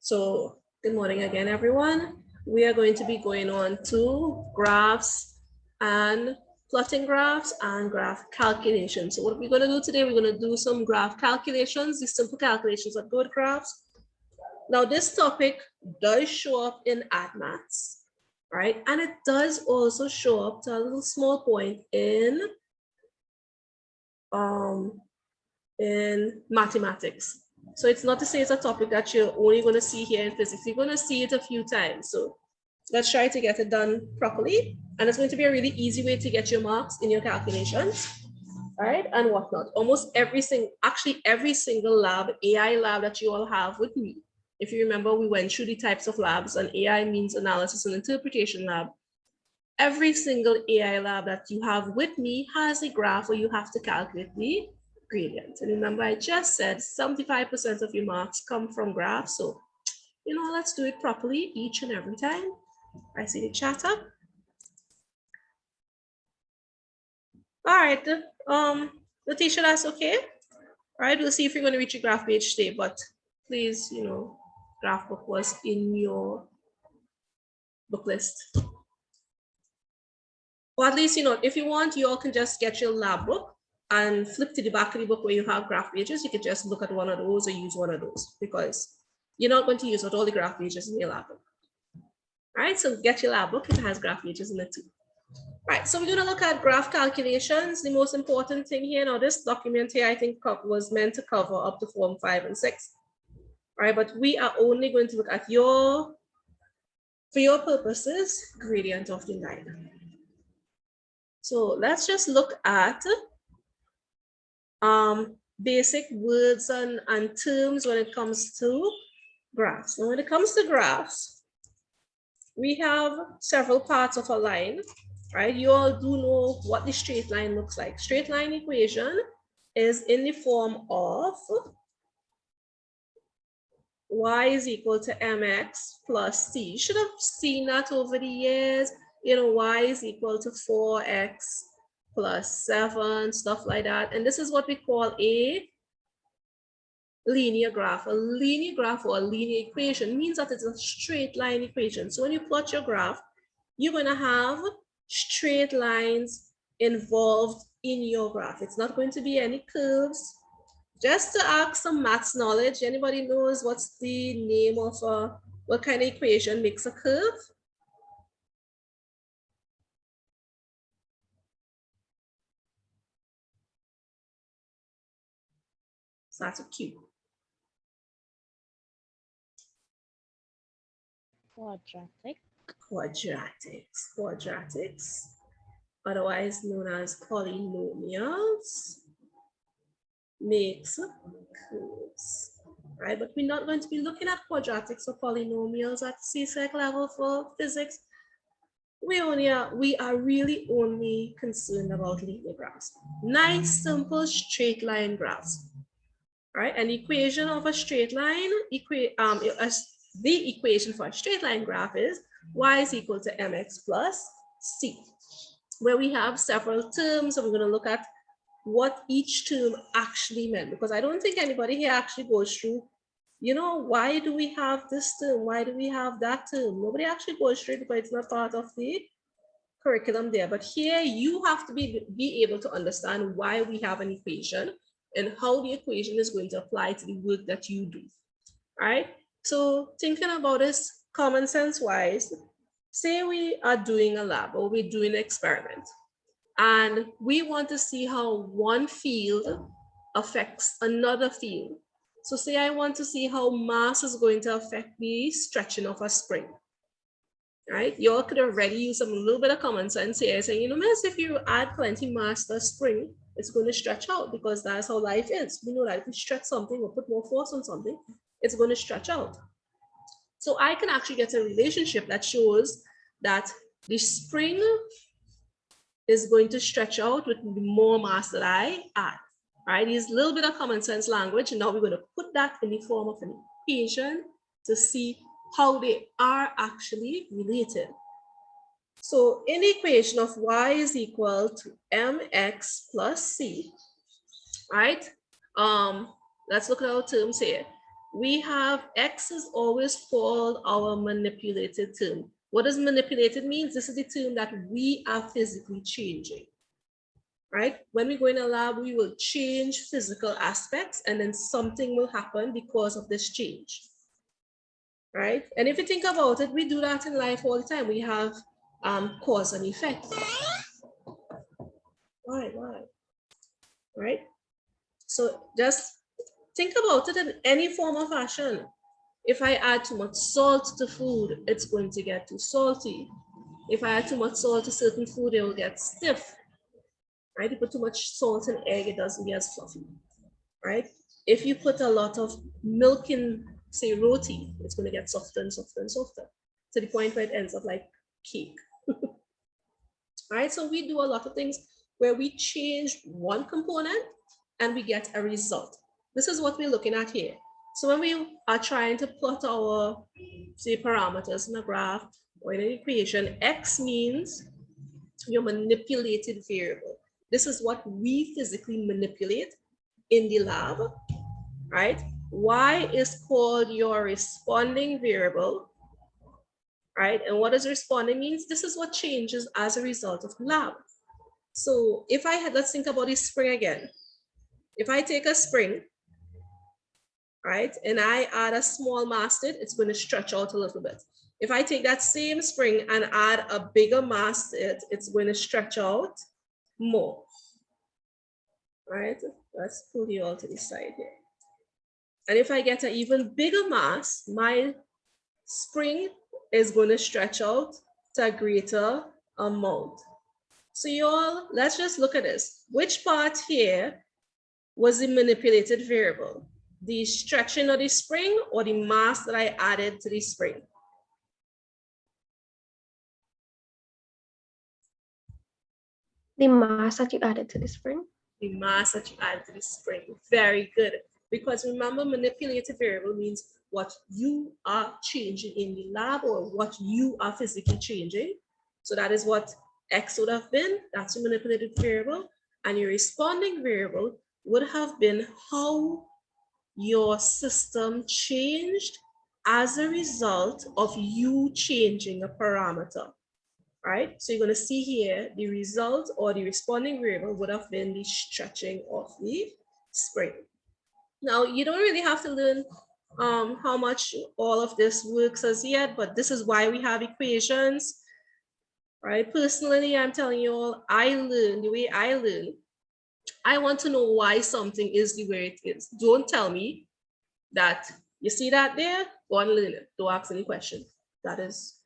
So good morning again, everyone. We are going to be going on to graphs and plotting graphs and graph calculations. So what we're going to do today, we're going to do some graph calculations, these simple calculations of good graphs. Now this topic does show up in AdMaths, right? And it does also show up to a little small point in mathematics. So it's not to say it's a topic that you're only going to see here in physics. You're going to see it a few times. So let's try to get it done properly. And it's going to be a really easy way to get your marks in your calculations, right? And whatnot. Almost every single lab, AI lab that you all have with me. If you remember, we went through the types of labs, and AI means analysis and interpretation lab. Every single AI lab that you have with me has a graph where you have to calculate the gradient. And remember, I just said 75% of your marks come from graphs. So, let's do it properly each and every time. I see the chat up. All right, Letitia, that's okay. All right, we'll see if you're going to reach your graph page today, but please, graph book was in your book list. Or at least, if you want, you all can just get your lab book and flip to the back of the book where you have graph pages. You can just look at one of those or use one of those because you're not going to use all the graph pages in your lab book. All right, so get your lab book if it has graph pages in it too. All right, so we're going to look at graph calculations. The most important thing here, now this document here, I think was meant to cover up to form 5 and 6. All right, but we are only going to look at for your purposes, gradient of the line. So let's just look at basic words and terms when it comes to graphs. Now, when it comes to graphs, we have several parts of a line, right? You all do know what the straight line looks like. Straight line equation is in the form of y is equal to mx plus c. You should have seen that over the years. Y is equal to 4x plus 7, stuff like that. And this is what we call a linear graph. A linear graph or a linear equation means that it's a straight line equation. So when you plot your graph, you're going to have straight lines involved in your graph. It's not going to be any curves. Just to ask some maths knowledge, anybody knows what's the name of what kind of equation makes a curve? So that's a Q. Quadratics, otherwise known as polynomials, makes curves, right? But we're not going to be looking at quadratics or polynomials at CSEC level for physics. We are really only concerned about linear graphs. Nice, simple, straight line graphs, right? An equation of a straight line, the equation for a straight line graph is y is equal to mx plus c, where we have several terms. So we're going to look at what each term actually meant, because I don't think anybody here actually goes through, why do we have this term? Why do we have that term? Nobody actually goes through it because it's not part of the curriculum there. But here you have to be able to understand why we have an equation and how the equation is going to apply to the work that you do, right? So thinking about this common sense wise, say we are doing a lab or we're doing an experiment, and we want to see how one field affects another field. So say I want to see how mass is going to affect the stretching of a spring, right? You all could already use a little bit of common sense here, saying, miss, if you add plenty mass to a spring, it's going to stretch out, because that's how life is. We know that if we stretch something or put more force on something, it's going to stretch out. So I can actually get a relationship that shows that the spring is going to stretch out with the more mass that I add, right? It's a little bit of common sense language. And now we're going to put that in the form of an equation to see how they are actually related. So in the equation of y is equal to mx plus c, right? Let's look at our terms here. we have X is always called our manipulated term. What does manipulated mean? This is the term that we are physically changing, right? When we go in a lab, we will change physical aspects and then something will happen because of this change, right? And if you think about it, we do that in life all the time. We have cause and effect. Why? Right? So just think about it in any form of fashion. If I add too much salt to food, it's going to get too salty. If I add too much salt to certain food, it will get stiff. Right? If you put too much salt in egg, it doesn't get as fluffy. Right? If you put a lot of milk in, say, roti, it's going to get softer and softer and softer to the point where it ends up like cake. Right? So we do a lot of things where we change one component and we get a result. This is what we're looking at here. So when we are trying to plot our, say, parameters in a graph or in an equation, X means your manipulated variable. This is what we physically manipulate in the lab, right? Y is called your responding variable, right? And what does responding means? This is what changes as a result of the lab. So if I had, let's think about this spring again. If I take a spring, right, and I add a small mass to it, it's going to stretch out a little bit. If I take that same spring and add a bigger mass to it, it's going to stretch out more, right? Let's pull you all to the side here. And if I get an even bigger mass, my spring is going to stretch out to a greater amount. So y'all, let's just look at this. Which part here was the manipulated variable? The stretching of the spring or the mass that I added to the spring? The mass that you added to the spring. The mass that you added to the spring. Very good. Because remember, manipulated variable means what you are changing in the lab or what you are physically changing. So that is what X would have been. That's your manipulated variable. And your responding variable would have been how your system changed as a result of you changing a parameter, right? So you're going to see here the result or the responding variable would have been the stretching of the spring. Now, you don't really have to learn how much all of this works as yet, but this is why we have equations, right? Personally, I'm telling you all, I learn the way I learn. I want to know why something is the way it is. Don't tell me that you see that there, go and learn it. Don't ask any questions. That is,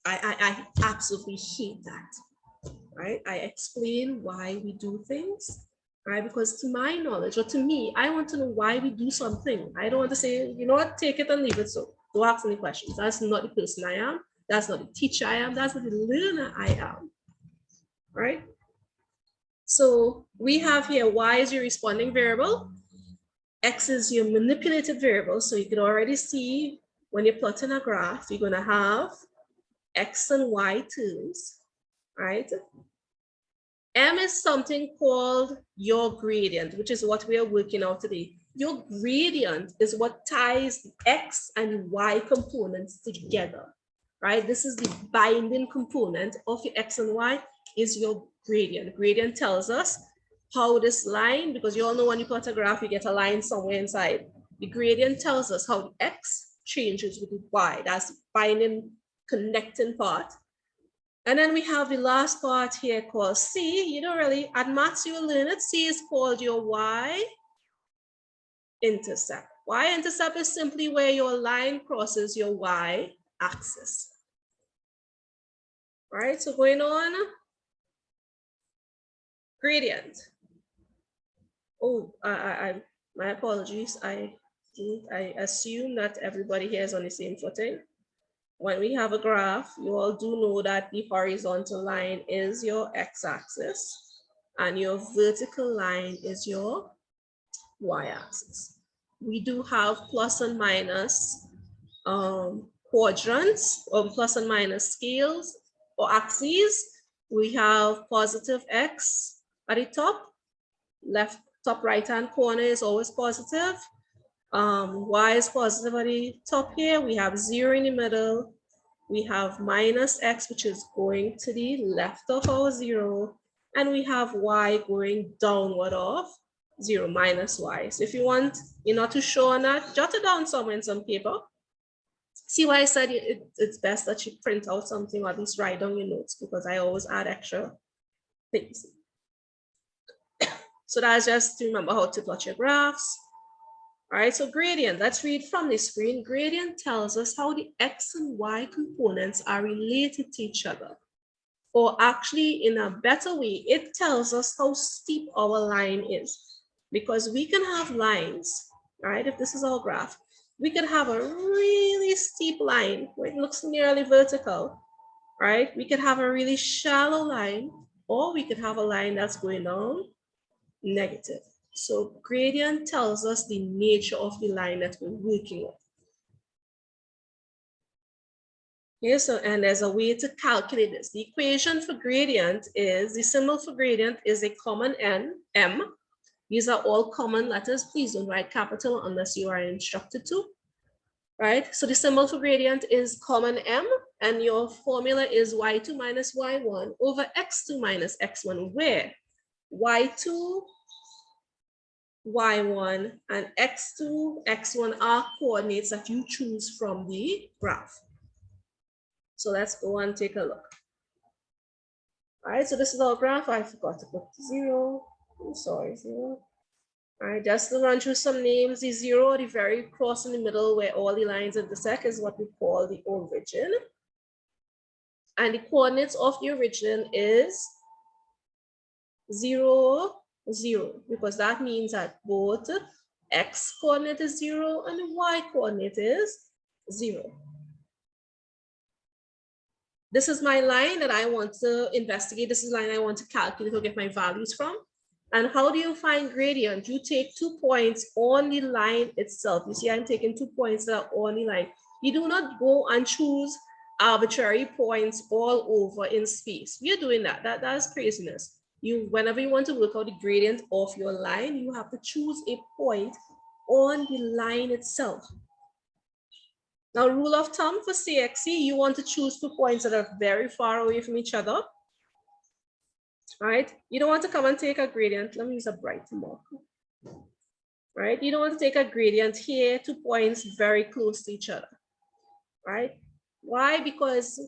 I absolutely hate that, right? I explain why we do things, right? Because to my knowledge, or to me, I want to know why we do something. I don't want to say, you know what, take it and leave it so. Don't ask any questions. That's not the person I am. That's not the teacher I am. That's not the learner I am, right? So we have here, Y is your responding variable. X is your manipulated variable. So you can already see when you're plotting a graph, you're going to have X and Y terms, right? M is something called your gradient, which is what we are working out today. Your gradient is what ties the X and Y components together, right? This is the binding component of your X and Y is your gradient. Gradient tells us how this line, because you all know when you plot a graph, you get a line somewhere inside. The gradient tells us how the X changes with the Y. That's the binding connecting part. And then we have the last part here called C. You don't really, at maths you will learn it. C is called your y-intercept. Y-intercept is simply where your line crosses your y-axis. All right, so going on, gradient. Oh, my apologies. I assume that everybody here is on the same footing. When we have a graph, you all do know that the horizontal line is your x-axis and your vertical line is your y-axis. We do have plus and minus quadrants or plus and minus scales or axes. We have positive x at the top, left top right-hand corner is always positive. Y is positive at the top here. We have 0 in the middle. We have minus x, which is going to the left of our 0. And we have y going downward of 0 minus y. So if you want, you're not too sure on that, jot it down somewhere in some paper. See why I said it's best that you print out something or at least write down your notes, because I always add extra things. So that's just to remember how to plot your graphs. All right, so gradient, let's read from the screen. Gradient tells us how the x and y components are related to each other. Or actually, in a better way, it tells us how steep our line is. Because we can have lines, right? If this is our graph, we could have a really steep line where it looks nearly vertical, right? We could have a really shallow line, or we could have a line that's going down negative. So gradient tells us the nature of the line that we're working with. Okay, so, and there's a way to calculate this. The equation for gradient is, the symbol for gradient is a common n, m. These are all common letters. Please don't write capital unless you are instructed to, right? So the symbol for gradient is common m, and your formula is y2 minus y1 over x2 minus x1, where y2, y1, and x2, x1 are coordinates that you choose from the graph. So let's go and take a look. All right, so this is our graph. I forgot to put 0. I'm sorry, 0. All right, just to run through some names. The 0, the very cross in the middle where all the lines intersect, is what we call the origin. And the coordinates of the origin is 0, 0, because that means that both x coordinate is 0 and the y coordinate is 0. This is my line that I want to investigate. This is the line I want to calculate or get my values from. And how do you find gradient? You take 2 points on the line itself. You see, I'm taking 2 points that are on the line. You do not go and choose arbitrary points all over in space. We are doing that. That's craziness. Whenever you want to work out the gradient of your line, you have to choose a point on the line itself. Now, rule of thumb for CXC, you want to choose 2 points that are very far away from each other. All right, you don't want to come and take a gradient. Let me use a bright marker. Right, you don't want to take a gradient here, 2 points very close to each other. Right, why? Because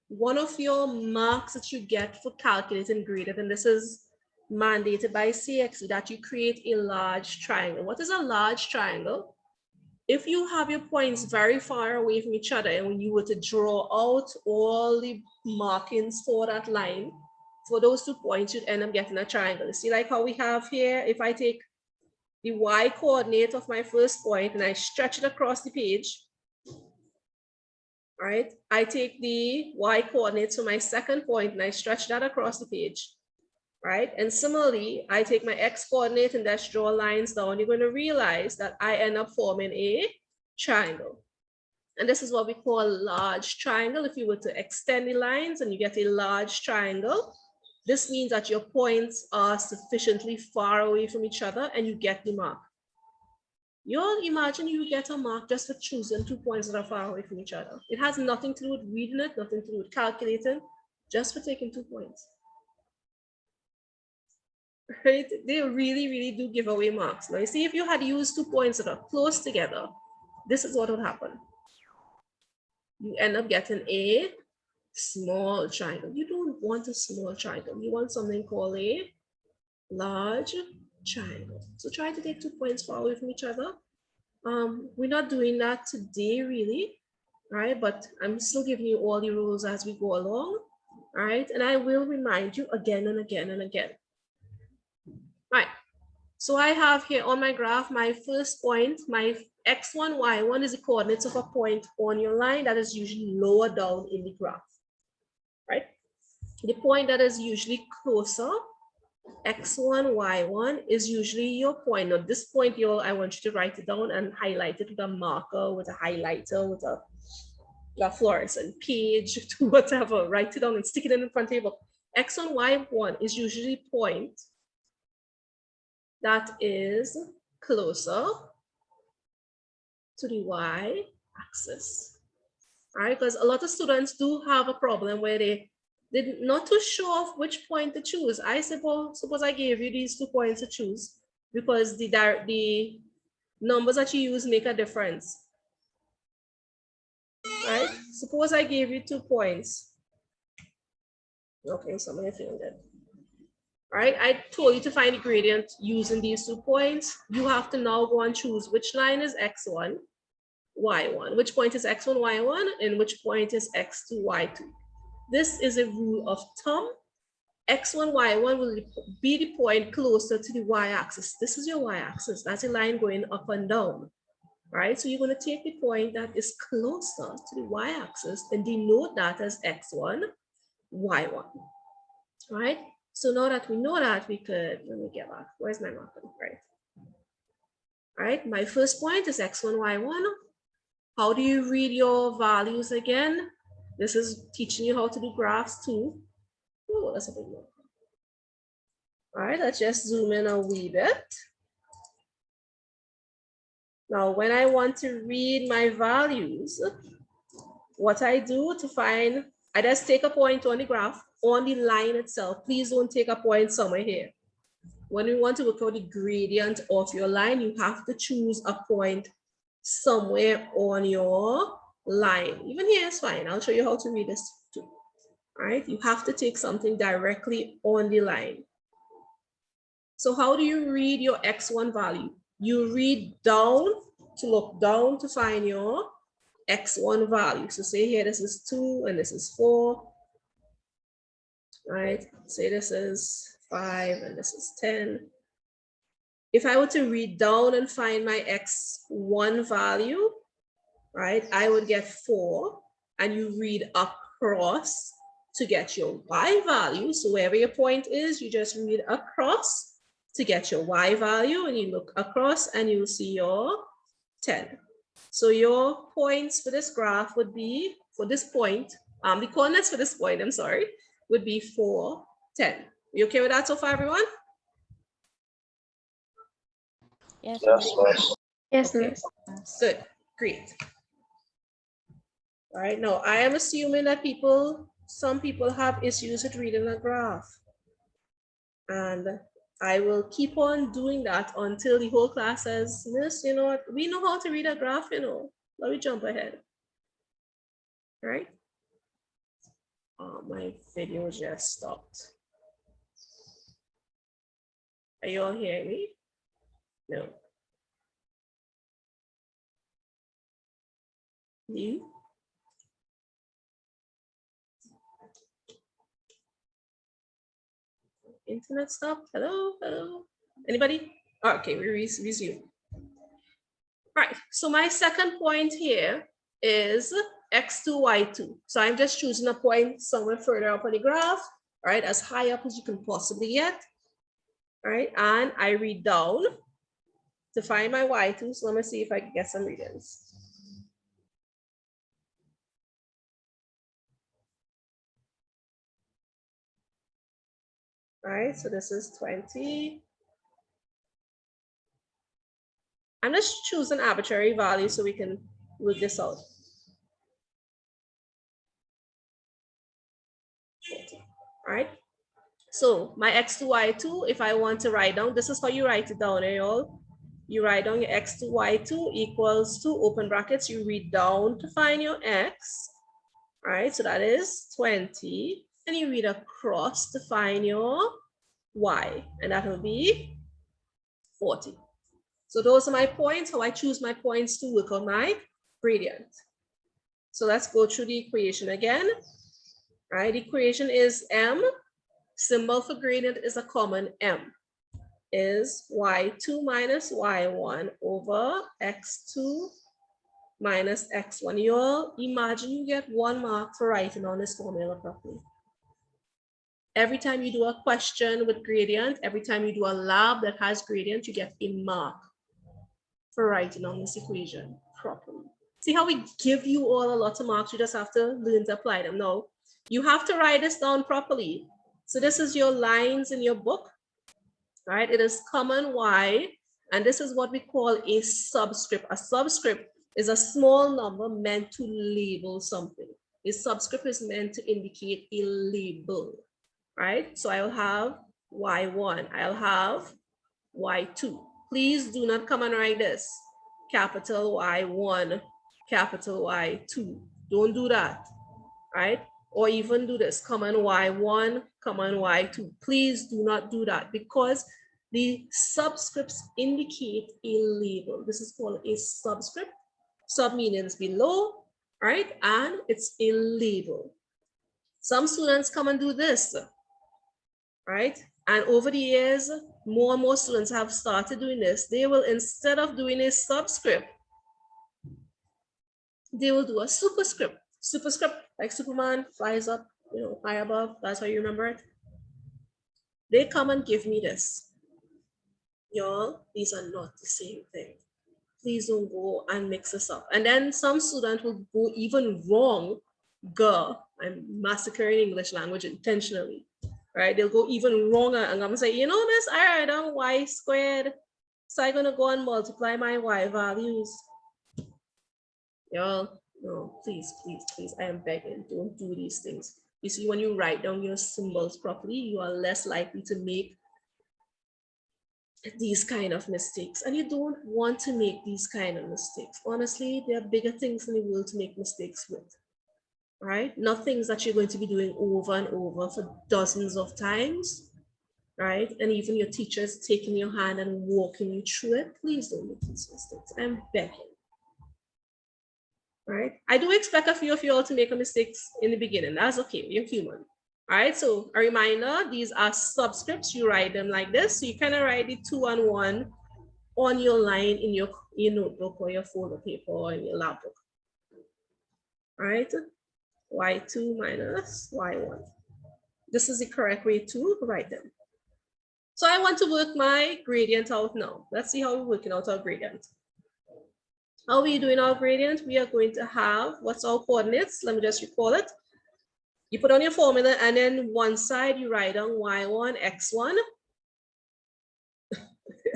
one of your marks that you get for calculating gradient, and this is mandated by CXC, that you create a large triangle. What is a large triangle? If you have your points very far away from each other, and when you were to draw out all the markings for that line, for those 2 points, you'd end up getting a triangle. See, like how we have here, if I take the y coordinate of my first point and I stretch it across the page, right? I take the y coordinates for my second point and I stretch that across the page, right? And similarly, I take my x coordinate and just draw lines down. You're going to realize that I end up forming a triangle. And this is what we call a large triangle. If you were to extend the lines and you get a large triangle, this means that your points are sufficiently far away from each other and you get the mark. You'll imagine you get a mark just for choosing 2 points that are far away from each other. It has nothing to do with reading it, nothing to do with calculating, just for taking 2 points. Right? They really, really do give away marks. Now, you see, if you had used 2 points that are close together, this is what would happen. You end up getting a small triangle. You don't want a small triangle. You want something called a large triangle. So try to take 2 points far away from each other. We're not doing that today, really, right? But I'm still giving you all the rules as we go along, right? And I will remind you again and again and again. Right. So I have here on my graph, my first point, my x1, y1 is the coordinates of a point on your line that is usually lower down in the graph, right? The point that is usually closer, x1, y1, is usually your point. Now this point here, I want you to write it down and highlight it with a marker, with a highlighter, with a fluorescent page, whatever. Write it down and stick it in the front table. x1, y1 is usually point that is closer to the y-axis. All right, because a lot of students do have a problem where they did not too sure of which point to choose. I suppose I gave you these 2 points to choose because the numbers that you use make a difference. Right? Suppose I gave you 2 points. Okay, somebody feeling good. All right, I told you to find the gradient using these 2 points. You have to now go and choose which line is x1, y1, which point is x1, y1, and which point is x2, y2. This is a rule of thumb. X1, y1 will be the point closer to the y-axis. This is your y-axis. That's a line going up and down. Right? So you're going to take the point that is closer to the y-axis and denote that as x1, y1. Right? So now that we know that, we could, let me get back. Where's my marker? Right. All right, my first point is x1, y1. How do you read your values again? This is teaching you how to do graphs too. Oh, that's a big one. All right, let's just zoom in a wee bit. Now, when I want to read my values, what I do to find, I just take a point on the graph, on the line itself. Please don't take a point somewhere here. When we want to work out the gradient of your line, you have to choose a point somewhere on your line. Even here is fine. I'll show you how to read this too. All right, you have to take something directly on the line. So how do you read your x1 value? You read down to look down to find your x1 value. So say here, this is 2 and this is 4. Right? Say this is 5 and this is 10. If I were to read down and find my x1 value, right, I would get 4, and you read across to get your y value. So wherever your point is, you just read across to get your y value, and you look across and you'll see your 10. So your points for this graph would be, for this point, the coordinates for this point, I'm sorry, would be 4, 10. You okay with that so far, everyone? Yes. Yes, Okay. miss. Good, great. All right, now I am assuming that some people have issues with reading a graph. And I will keep on doing that until the whole class says, Miss, you know what, we know how to read a graph, you know. Let me jump ahead. All right. My video just stopped. Are you all hearing me? No. You? Internet stopped. Hello, hello. Anybody? Okay, we resume. All right, so my second point here is x2, y2. So I'm just choosing a point somewhere further up on the graph, all right, as high up as you can possibly get. All right, and I read down to find my y2. So let me see if I can get some readings. All right, so this is 20. I'm just choosing arbitrary value so we can work this out. 40. All right, so my x2, y2, if I want to write down, this is how you write it down, y'all. You write down your x2, y2 equals to, open brackets, you read down to find your x. All right, so that is 20. And you read across to find your y, and that will be 40. So those are my points, how I choose my points to work on my gradient. So let's go through the equation again. All right, the equation is m, symbol for gradient is a common m, is y2 minus y1 over x2 minus x1. You all imagine you get 1 mark for writing on this formula properly. Every time you do a question with gradient, every time you do a lab that has gradient, you get a mark for writing on this equation properly. See how we give you all a lot of marks, you just have to learn to apply them. No, you have to write this down properly. So this is your lines in your book, right? It is common y, and this is what we call a subscript. A subscript is a small number meant to label something. A subscript is meant to indicate a label, right? So I'll have Y1, I'll have Y2. Please do not come and write this. Capital Y1, capital Y2. Don't do that, right? Or even do this, common Y1, common Y2. Please do not do that because the subscripts indicate a label. This is called a subscript. Sub means below, right? And it's a label. Some students come and do this, right? And over the years, more and more students have started doing this. They will, instead of doing a subscript, they will do a superscript. Superscript, like Superman flies up, high above. That's how you remember it. They come and give me this. Y'all, these are not the same thing. Please don't go and mix this up. And then some student will go even wrong. Girl, I'm massacring English language intentionally, right? They'll go even wrong and I'm gonna say, miss, I write down Y squared. So I'm gonna go and multiply my Y values. Y'all, no, please, I am begging, don't do these things. You see, when you write down your symbols properly, you are less likely to make these kind of mistakes, and you don't want to make these kind of mistakes. Honestly, there are bigger things in the world to make mistakes with, right? Not things that you're going to be doing over and over for dozens of times, right? And even your teachers taking your hand and walking you through it. Please don't make these mistakes. I'm begging. Right? I do expect a few of you all to make mistakes in the beginning. That's okay. You're human. All right. So a reminder, these are subscripts. You write them like this. So you kind of write the 2 and 1 on your line in your notebook or your folder paper or in your lab book. All right. Y2 minus Y1. This is the correct way to write them. So I want to work my gradient out now. Let's see how we're working out our gradient. How are we doing our gradient? We are going to have, what's our coordinates? Let me just recall it. You put on your formula and then one side you write down Y1, X1.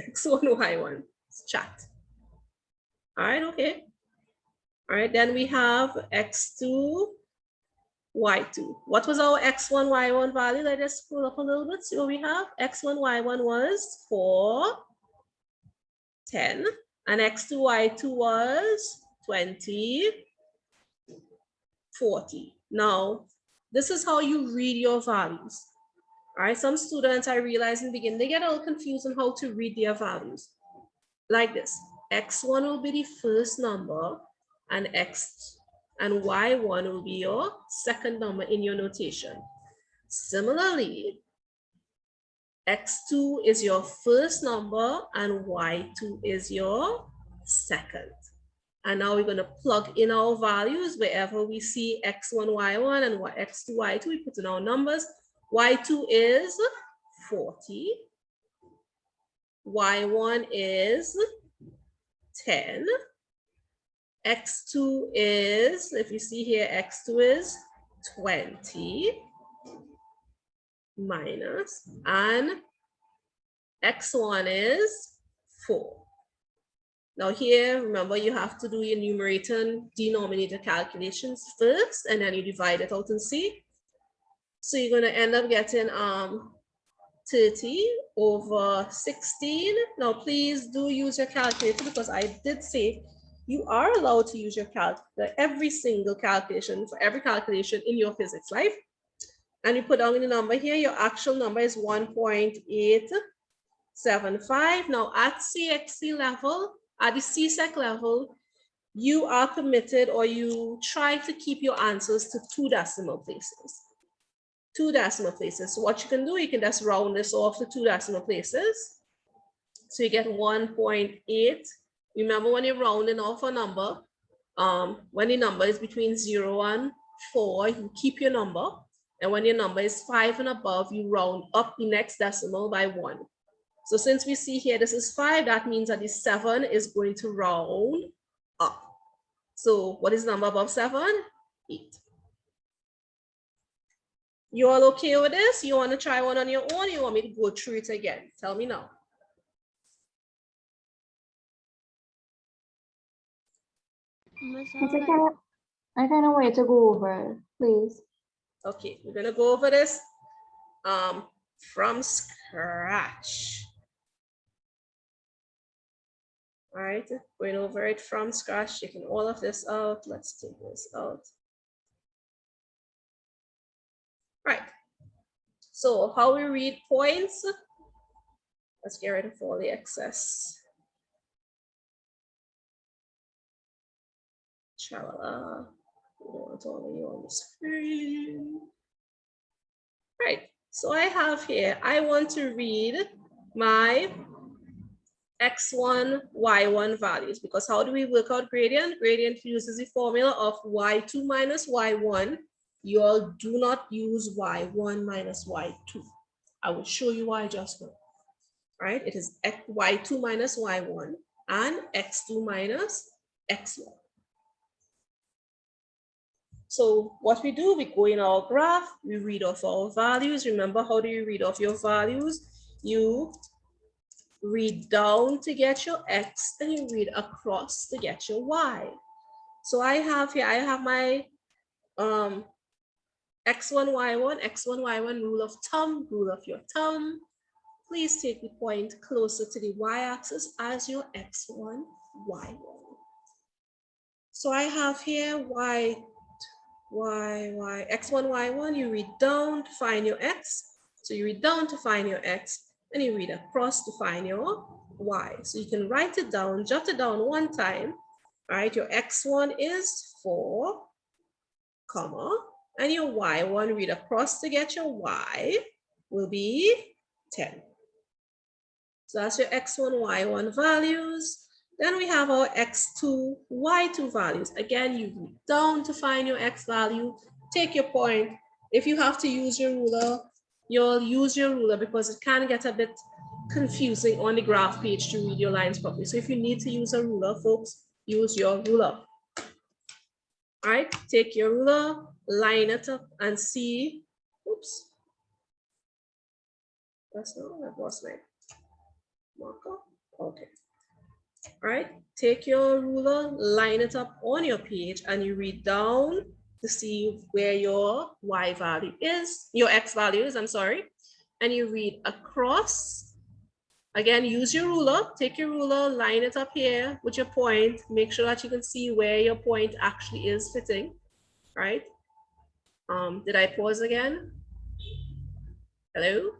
X1, Y1, chat. All right, okay. All right, then we have X2, Y2. What was our X1, Y1 value? Let us pull up a little bit, see what we have. X1, Y1 was 4, 10. And X2, Y2 was 20, 40. Now, this is how you read your values. All right, some students, I realize in the beginning, they get a little confused on how to read their values. Like this, X1 will be the first number and Y1 will be your second number in your notation. Similarly, X2 is your first number and Y2 is your second. And now we're going to plug in our values wherever we see X1, Y1 and X2, Y2, we put in our numbers. Y2 is 40. Y1 is 10. X2 is, if you see here, X2 is 20 minus, and X1 is 4. Now here, remember, you have to do your numerator and denominator calculations first, and then you divide it out and see. So you're going to end up getting 30 over 16. Now, please do use your calculator because I did say you are allowed to use your calculator every single calculation for every calculation in your physics life. And you put down the number here, your actual number is 1.875. Now at CXC level, at the CSEC level, you are permitted or you try to keep your answers to 2 decimal places. 2 decimal places. So what you can do, you can just round this off to 2 decimal places. So you get 1.8. Remember, when you're rounding off a number, when the number is between 0 and 4, you keep your number. And when your number is 5 and above, you round up the next decimal by 1. So since we see here, this is 5, that means that the 7 is going to round up. So what is the number above 7? 8. You all okay with this? You want to try one on your own? You want me to go through it again? Tell me now. I kind of want you to go over it, please. Okay, we're gonna go over this from scratch. All right, going over it from scratch, taking all of this out. Let's take this out. Right. So how we read points? Let's get rid of all the excess. Chalala. We don't want all of you on the screen. Right. So I have here, I want to read my x1, y1 values, because how do we work out gradient? Gradient uses the formula of y2 minus y1. You all do not use y1 minus y2. I will show you why just now. Right? It is y2 minus y1 and x2 minus x1. So what we do, we go in our graph, we read off our values. Remember, how do you read off your values? You read down to get your x, and you read across to get your y. So I have here, I have my x1, y1 rule of thumb, rule of your thumb. Please take the point closer to the y-axis as your x1, y1. So I have here x1, y1, you read down to find your x. So you read down to find your x, and you read across to find your y. So you can write it down, jot it down one time. All right, your x1 is 4, comma, and your y1, read across to get your y, will be 10. So that's your x1, y1 values. Then we have our x2, y2 values. Again, you read down to find your x value, take your point. If you have to use your ruler, you'll use your ruler because it can get a bit confusing on the graph page to read your lines properly. So if you need to use a ruler, folks, use your ruler. All right, take your ruler, line it up and see, oops. That's not, that was my marker, okay. All right, take your ruler, line it up on your page, and you read down to see where your y value is, your x value is, I'm sorry. And you read across. Again, use your ruler, take your ruler, line it up here with your point, make sure that you can see where your point actually is fitting, right? Did I pause again? Hello?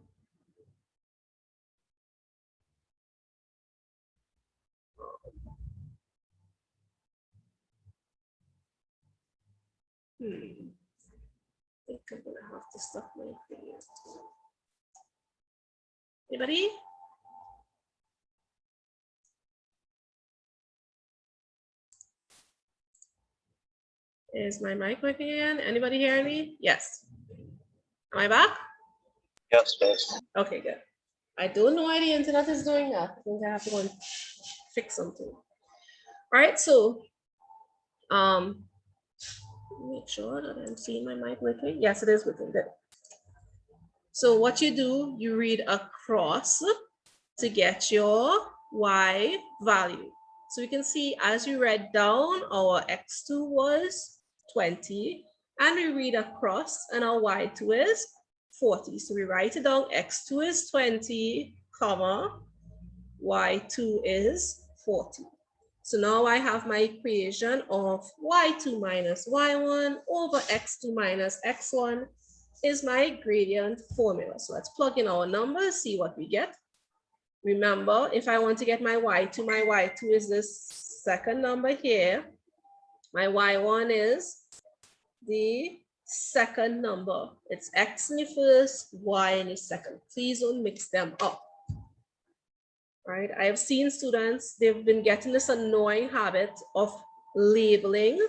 I think I'm gonna have to stop my video. Anybody? Is my mic working again? Anybody hear me? Yes. Am I back? Yes, yes. Okay, good. I don't know why the internet is doing that. I think I have to go and fix something. All right, so make sure that I'm seeing my mic working. Yes, it is working. Good. So what you do, you read across to get your y value. So we can see as you read down, our x2 was 20, and we read across, and our y2 is 40. So we write it down, x2 is 20, comma, y2 is 40. So now I have my equation of y2 minus y1 over x2 minus x1 is my gradient formula. So let's plug in our numbers, see what we get. Remember, if I want to get my y2 is this second number here. My y1 is the second number. It's x in the first, y in the second. Please don't mix them up. Right? I have seen students, they've been getting this annoying habit of labeling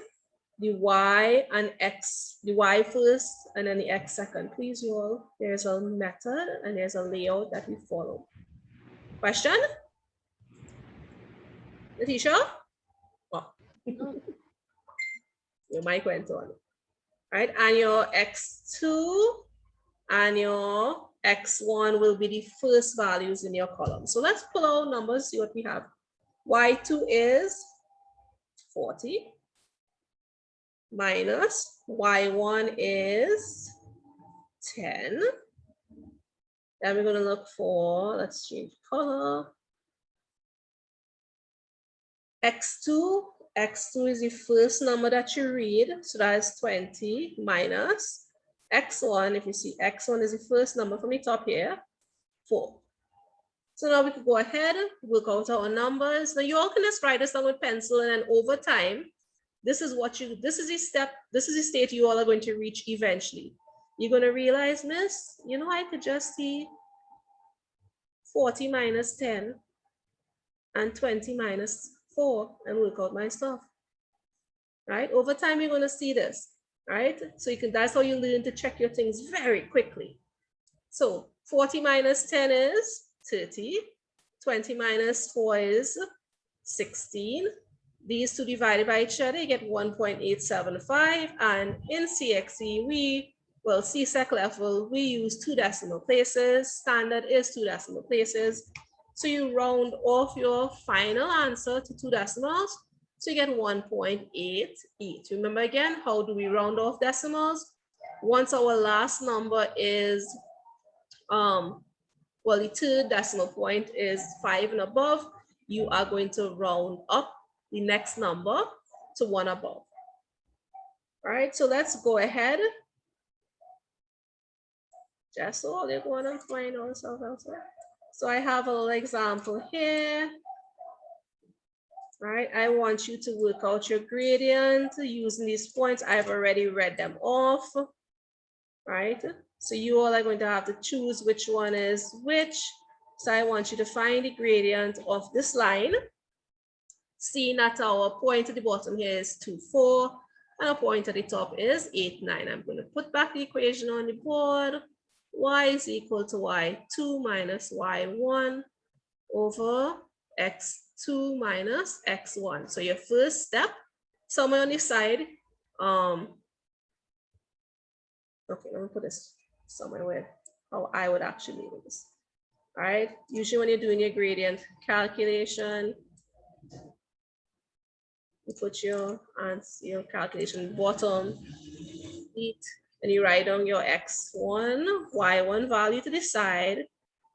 the y and x, the y first and then the x second. Please, you all, there's a method and there's a layout that we follow. Question? Letitia? Oh. Your mic went on. Right? And your x2 and your x1 will be the first values in your column. So let's pull out numbers, see what we have. y2 is 40. minus y1 is 10. Then we're going to look for, let's change color. x2 is the first number that you read, so that is 20 minus x1. If you see, x1 is the first number from the top here, 4. So now we can go ahead, work out our numbers. Now you all can just write this down with pencil, and then over time, this is the state you all are going to reach eventually. You're going to realize, miss, you know, I could just see 40 minus 10 and 20 minus 4 and work out my stuff, right? Over time, you're going to see this, right? So that's how you learn to check your things very quickly. So 40 minus 10 is 30. 20 minus 4 is 16. These two divided by each other, you get 1.875. And in CXC, CSEC level, we use 2 decimal places. Standard is 2 decimal places. So you round off your final answer to 2 decimals. So you get 1.88. Remember again, how do we round off decimals? Once our last number is, the third decimal point is 5 and above, you are going to round up the next number to 1 above. All right, so let's go ahead. Just so they're going to find ourselves elsewhere. So I have a little example here. Right, I want you to work out your gradient using these points. I've already read them off, right? So you all are going to have to choose which one is which. So I want you to find the gradient of this line. Seeing that our point at the bottom here is 2, 4, and our point at the top is 8, 9. I'm going to put back the equation on the board. Y is equal to y2 minus y1 over x2 minus x1. So your first step, somewhere on the side, okay, let me put this somewhere where how I would actually do this. All right, usually when you're doing your gradient calculation, you put your calculation bottom, and you write down your x1, y1 value to the side,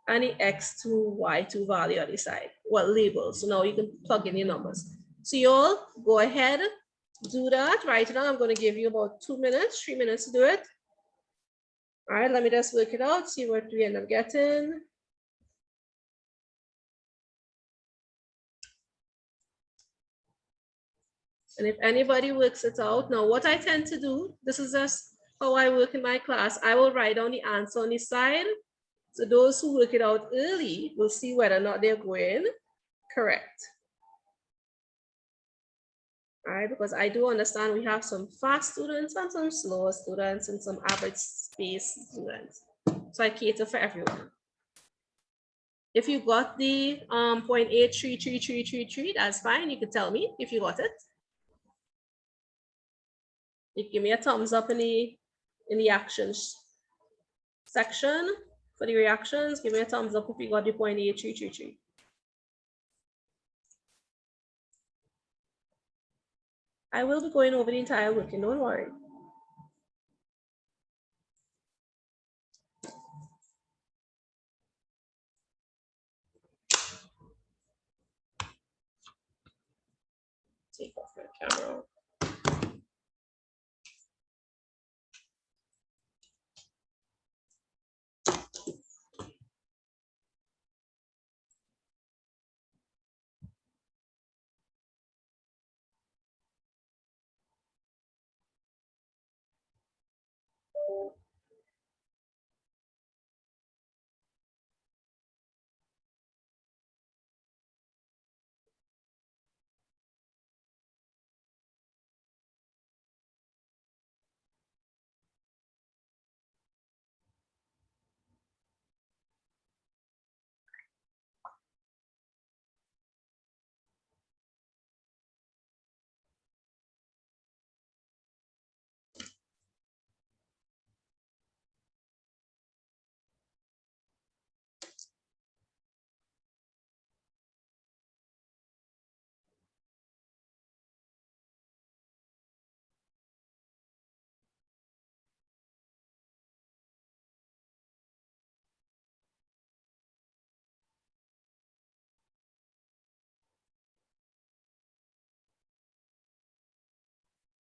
and the x2, y2 value on the side. Well, labels. So now you can plug in your numbers. So you all go ahead, do that, write it down. I'm going to give you about 2 minutes, 3 minutes to do it. All right, let me just work it out, see what we end up getting. And if anybody works it out, now what I tend to do, this is just how I work in my class. I will write down the answer on the side. So those who work it out early will see whether or not they're going correct. All right, because I do understand we have some fast students and some slower students and some average space students. So I cater for everyone. If you got the 0.83333, that's fine. You can tell me if you got it. You give me a thumbs up in the actions section for the reactions. Give me a thumbs up if you got the 0.8333. I will be going over the entire working, don't worry. Take off my camera.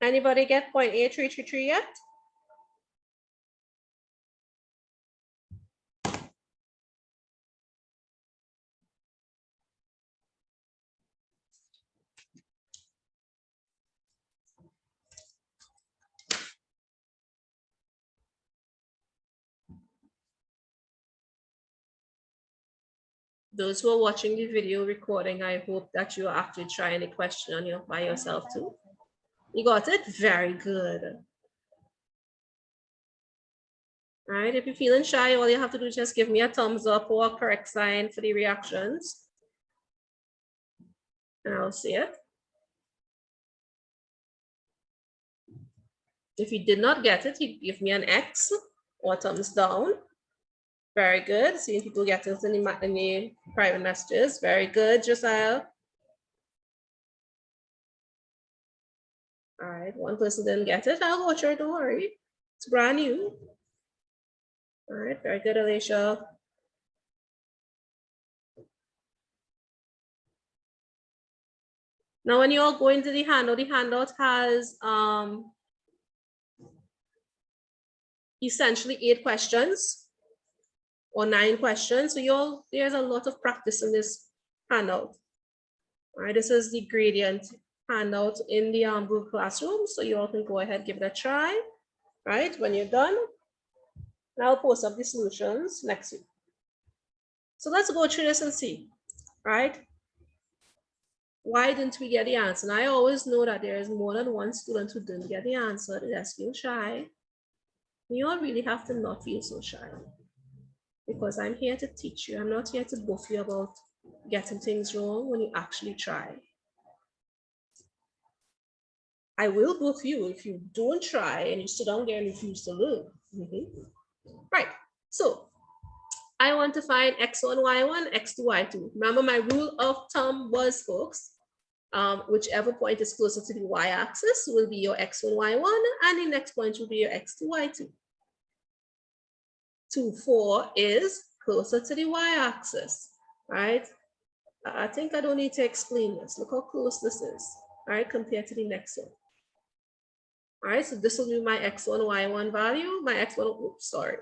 Anybody get 0.8333 yet? Those who are watching the video recording, I hope that you are actually trying the question on your by yourself too. You got it? Very good. All right, if you're feeling shy, all you have to do is just give me a thumbs up or a correct sign for the reactions. And I'll see it. If you did not get it, you give me an X or thumbs down. Very good. Seeing people get it in the private messages. Very good, Josiah. All right, one person didn't get it. I'll go through it, don't worry. It's brand new. All right, very good, Alicia. Now, when you all go into the handout has essentially 8 questions or 9 questions. So there's a lot of practice in this handout. All right, this is the gradient handout in the Google Classroom. So you all can go ahead, give it a try. Right, when you're done, I'll post up the solutions next week. So let's go through this and see, right? Why didn't we get the answer? And I always know that there is more than one student who didn't get the answer. They just feel shy. You all really have to not feel so shy, because I'm here to teach you. I'm not here to buff you about getting things wrong when you actually try. I will buff you if you don't try and you sit down there and refuse to learn. Right, so I want to find x1, y1, x2, y2. Remember, my rule of thumb was, folks, whichever point is closer to the y-axis will be your x1, y1, and the next point will be your x2, y2. 2, 4 is closer to the y-axis, right? I think I don't need to explain this. Look how close this is, all right, compared to the next one. All right, so this will be my x1, y1 value, my x1, oops, sorry.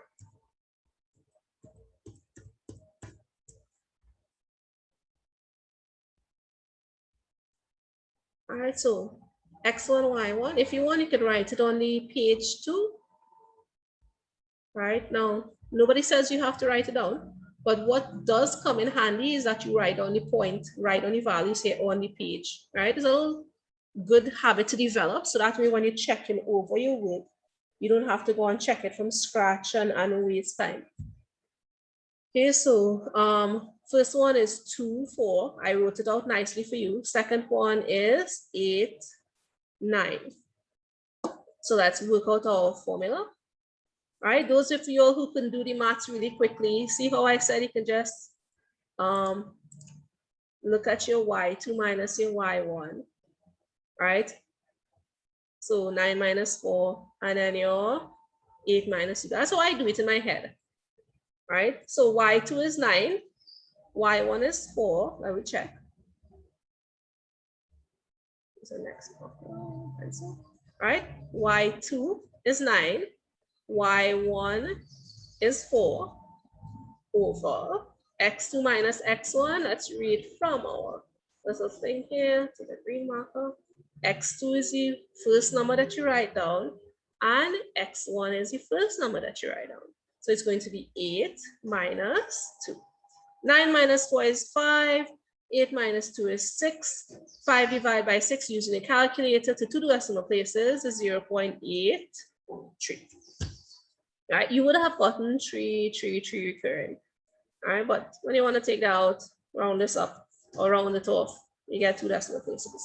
All right, so x1, y1, if you want, you can write it on the page 2. Right now, nobody says you have to write it down, but what does come in handy is that you write down the point, write on the values here on the page, right? It's a little good habit to develop, so that way when you're checking over your work, you don't have to go and check it from scratch and waste time. Okay, so first one is 2, 4. I wrote it out nicely for you. Second one is 8, 9. So let's work out our formula. All right, those of you all who can do the maths really quickly, see how I said you can just look at your y2 minus your y1, right? So 9 minus 4, and then your 8 minus 2. That's how I do it in my head, right? So y2 is 9, y1 is 4. Let me check. What's the next one? All right, y2 is 9. Y1 is 4 over x2 minus x1. Let's read from our little thing here to the green marker. X2 is the first number that you write down, and x1 is the first number that you write down. So it's going to be 8 minus 2. 9 minus 4 is 5. 8 minus 2 is 6. 5 divided by 6 using a calculator to 2 decimal places is 0.83. All right, you would have gotten 3 recurring. All right, but when you want to take that out, round this up or round it off, you get 2 decimal places.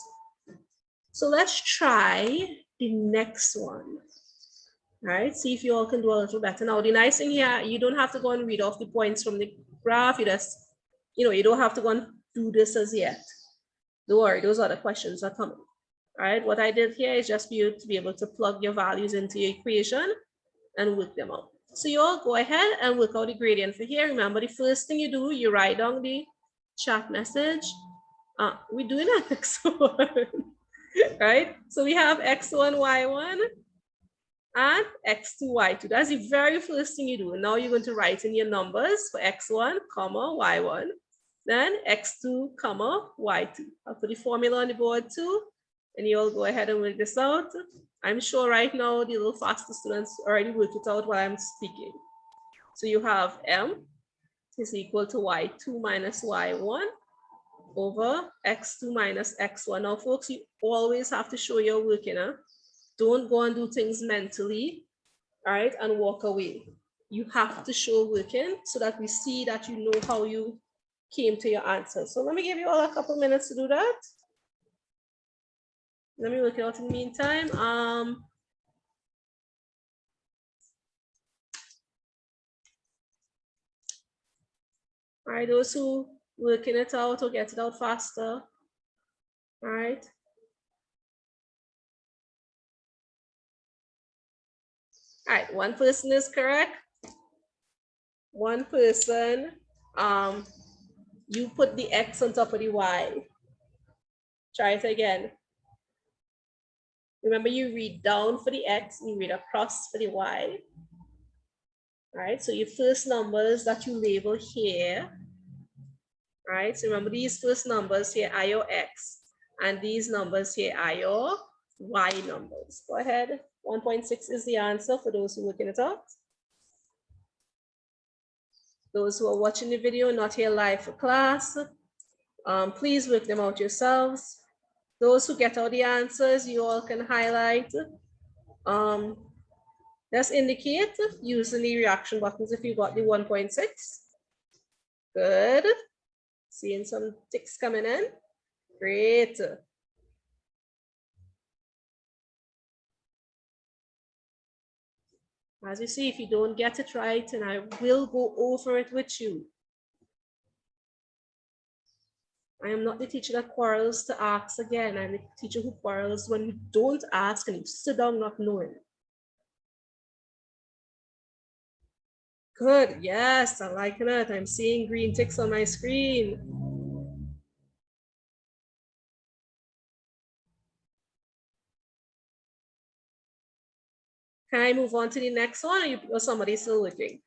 So let's try the next one. All right, see if you all can do a little better. Now, the nice thing here, you don't have to go and read off the points from the graph. You just, you don't have to go and do this as yet. Don't worry, those are the questions that are coming. All right, what I did here is just for you to be able to plug your values into your equation and work them out. So you all go ahead and work out the gradient for here. Remember, the first thing you do, you write down the chat message. We're doing that next one. right? So we have x1, y1 and x2, y2. That's the very first thing you do. Now you're going to write in your numbers for x1, comma, y1, then x2, comma, y2. I'll put the formula on the board too, and you'll go ahead and work this out. I'm sure right now the little faster students already worked it out while I'm speaking. So you have m is equal to y2 minus y1 over x2 minus x1. Now, folks, you always have to show your work, you know. Don't go and do things mentally, all right, and walk away. You have to show working so that we see that you know how you came to your answer. So let me give you all a couple minutes to do that. Let me work it out in the meantime. All right, those who working it out or get it out faster, all right. All right, one person is correct. One person, you put the X on top of the Y. Try it again. Remember, you read down for the X, you read across for the Y. All right, so your first numbers that you label here, all right, so remember these first numbers here are your X, and these numbers here are your Y numbers. Go ahead, 1.6 is the answer for those who are working it out. Those who are watching the video, not here live for class, please work them out yourselves. Those who get all the answers, you all can highlight. Just indicate using the reaction buttons if you got the 1.6. Good. Seeing some ticks coming in. Great. As you see, if you don't get it right, and I will go over it with you. I am not the teacher that quarrels to ask again. I'm the teacher who quarrels when you don't ask and you sit down not knowing. Good, yes, I like it. I'm seeing green ticks on my screen. Can I move on to the next one, or somebody still looking?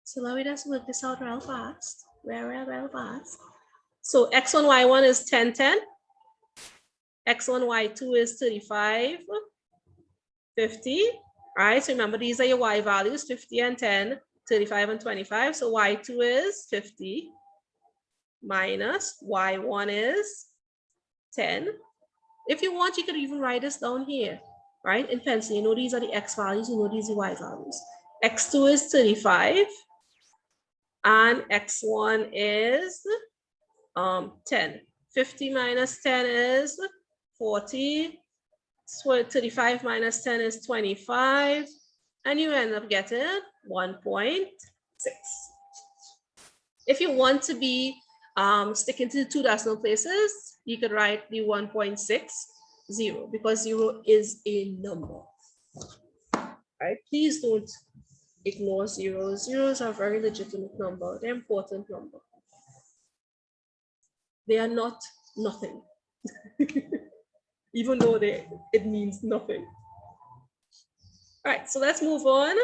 So let me just work this out real fast. Real fast. So x1, y1 is 10, 10. x1, y2 is 35, 50. All right, so remember these are your y values, 50 and 10, 35 and 25. So y2 is 50 minus y1 is 10. If you want, you could even write this down here, right? In pencil, you know these are the x values, you know these are the y values. x2 is 35 and x1 is 10. 50 minus 10 is 40. So 35 minus 10 is 25. And you end up getting 1.6. If you want to be sticking to the 2 decimal places, you could write the 1.60 because 0 is a number. All right, please don't ignore zeros. Zeros are a very legitimate number. They're an important number. They are not nothing, even though it means nothing. All right, so let's move on.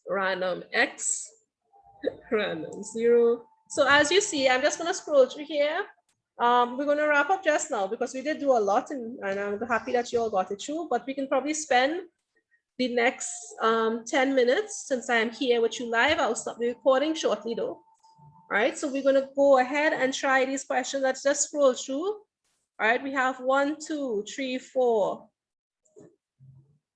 Random X, random 0. So as you see, I'm just gonna scroll through here. We're gonna wrap up just now because we did do a lot and I'm happy that you all got it through, but we can probably spend the next 10 minutes since I am here with you live. I'll stop the recording shortly though. All right, so we're gonna go ahead and try these questions. Let's just scroll through. All right, we have 1, 2, 3, 4.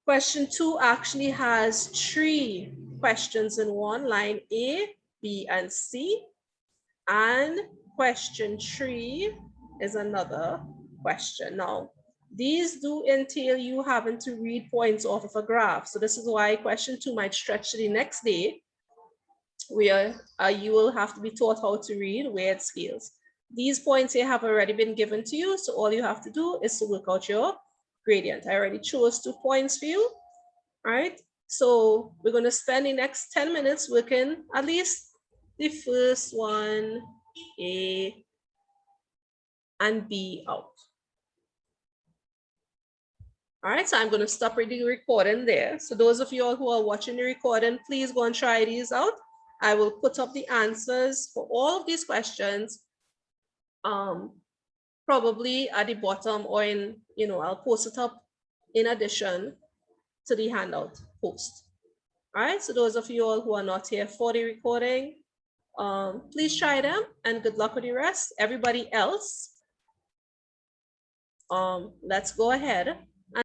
Question 2 actually has 3 questions in one, line A, B, and C. And question 3 is another question. Now, these do entail you having to read points off of a graph. So this is why question 2 might stretch to the next day, where you will have to be taught how to read weird scales. These points here have already been given to you, so all you have to do is to work out your gradient. I already chose 2 points for you. All right, so we're going to spend the next 10 minutes working at least the first one, A and B out. All right, so I'm going to stop the recording there. So those of you all who are watching the recording, please go and try these out. I will put up the answers for all of these questions, probably at the bottom, or in, I'll post it up in addition to the handout post. All right, so those of you all who are not here for the recording, please try them and good luck with the rest. Everybody else, let's go ahead